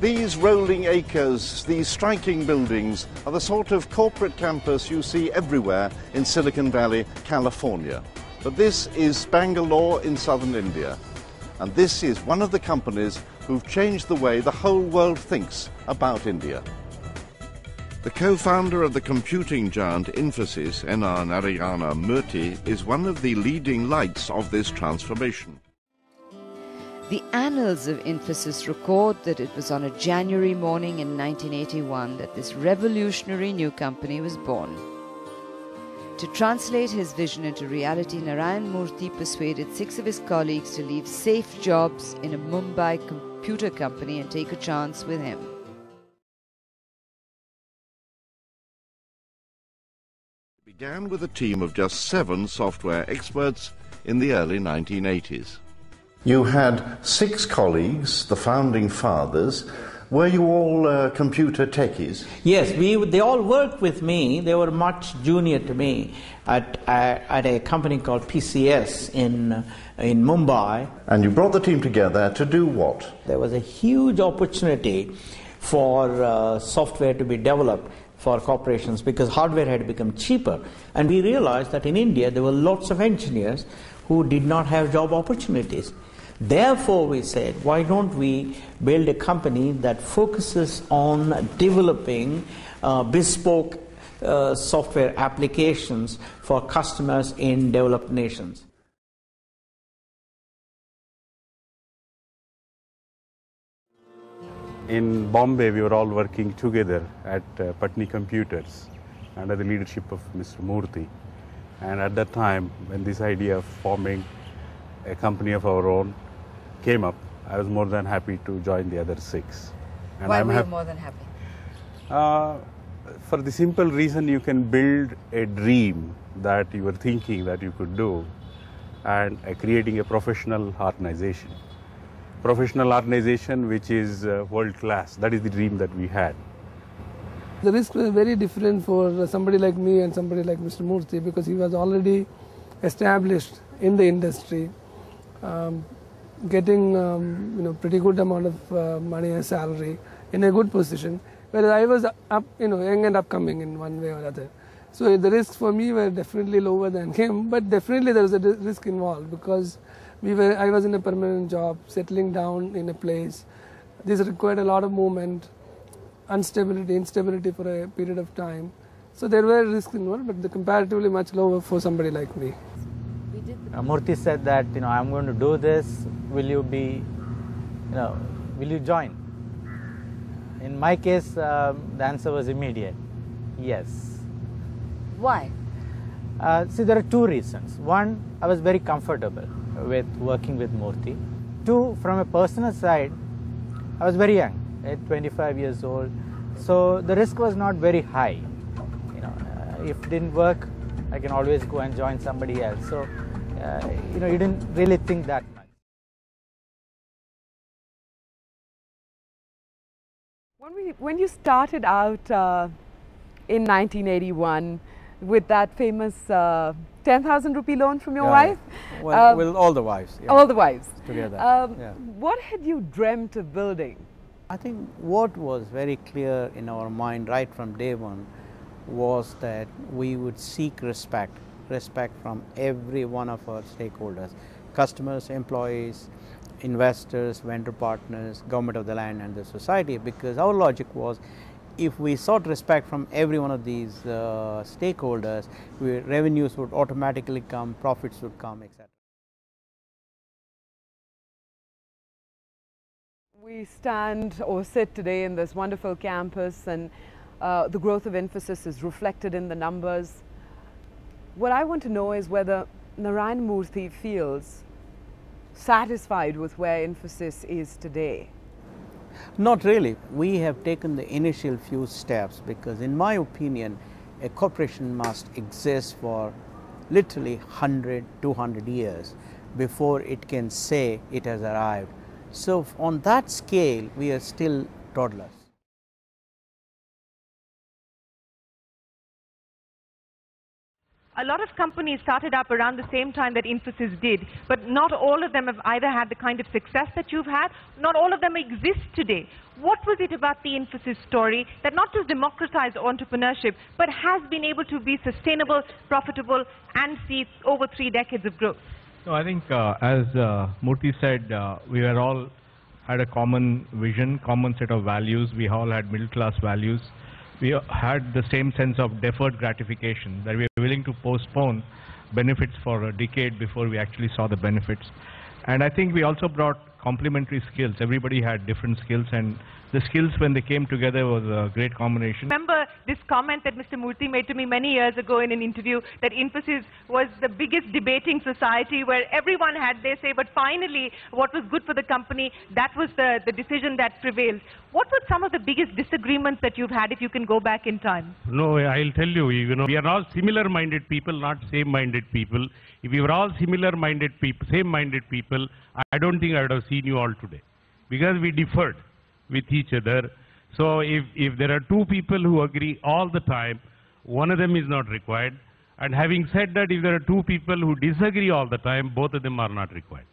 These rolling acres, these striking buildings are the sort of corporate campus you see everywhere in Silicon Valley, California. But this is Bangalore in southern India. And this is one of the companies who've changed the way the whole world thinks about India. The co-founder of the computing giant Infosys, Narayan Murthy, is one of the leading lights of this transformation. The annals of Infosys record that it was on a January morning in 1981 that this revolutionary new company was born. To translate his vision into reality, Narayan Murthy persuaded 6 of his colleagues to leave safe jobs in a Mumbai computer company and take a chance with him. It began with a team of just 7 software experts in the early 1980s. You had 6 colleagues, the founding fathers. Were you all computer techies? Yes, they all worked with me. They were much junior to me at a company called PCS in Mumbai. And you brought the team together to do what? There was a huge opportunity for software to be developed for corporations because hardware had become cheaper. And we realized that in India there were lots of engineers who did not have job opportunities. Therefore, we said, why don't we build a company that focuses on developing bespoke software applications for customers in developed nations. In Bombay, we were all working together at Patni Computers under the leadership of Mr. Murthy. And at that time, when this idea of forming a company of our own came up, I was more than happy to join the other 6. And Why were you more than happy? For the simple reason you can build a dream that you were thinking that you could do and creating a professional organization. Professional organization which is world class. That is the dream that we had. The risks were very different for somebody like me and somebody like Mr. Murthy because he was already established in the industry. Getting pretty good amount of money as salary in a good position, whereas I was up, young and upcoming in one way or other. So the risks for me were definitely lower than him, but definitely there was a risk involved because I was in a permanent job, settling down in a place. This required a lot of movement, instability for a period of time. So there were risks involved, but comparatively much lower for somebody like me. Murthy said that, I'm going to do this, will you join? In my case, the answer was immediate, yes. Why? See, there are 2 reasons. One, I was very comfortable with working with Murthy. 2, from a personal side, I was very young, at 25 years old, so the risk was not very high. If it didn't work, I can always go and join somebody else. So, you didn't really think that much. When you started out in 1981 with that famous 10,000 rupee loan from your wife? Well, all the wives. Yeah. All the wives. Together. What had you dreamt of building? I think what was very clear in our mind right from day one was that we would seek respect from every one of our stakeholders, customers, employees, investors, vendor partners, government of the land and the society, because our logic was if we sought respect from every one of these stakeholders, revenues would automatically come, profits would come, etc. We stand or sit today in this wonderful campus and the growth of Infosys is reflected in the numbers. What I want to know is whether Narayan Murthy feels satisfied with where Infosys is today. Not really. We have taken the initial few steps because in my opinion, a corporation must exist for literally 100, 200 years before it can say it has arrived. So on that scale, we are still toddlers. A lot of companies started up around the same time that Infosys did, but not all of them have either had the kind of success that you've had, not all of them exist today. What was it about the Infosys story that not just democratized entrepreneurship, but has been able to be sustainable, profitable, and see over 3 decades of growth? No, I think as Murthy said, we were all had a common vision, common set of values. We all had middle-class values. We had the same sense of deferred gratification, that we were willing to postpone benefits for a decade before we actually saw the benefits. And I think we also brought complementary skills. Everybody had different skills, and the skills when they came together was a great combination. Remember this comment that Mr. Murthy made to me many years ago in an interview, that Infosys was the biggest debating society where everyone had their say, but finally what was good for the company, that was the decision that prevailed. What were some of the biggest disagreements that you've had if you can go back in time? No, I'll tell you, we are all similar-minded people, not same-minded people. If we were all similar-minded people, same-minded people, I don't think I would have seen you all today, because we differed with each other. So if there are two people who agree all the time, one of them is not required. And having said that, if there are two people who disagree all the time, both of them are not required.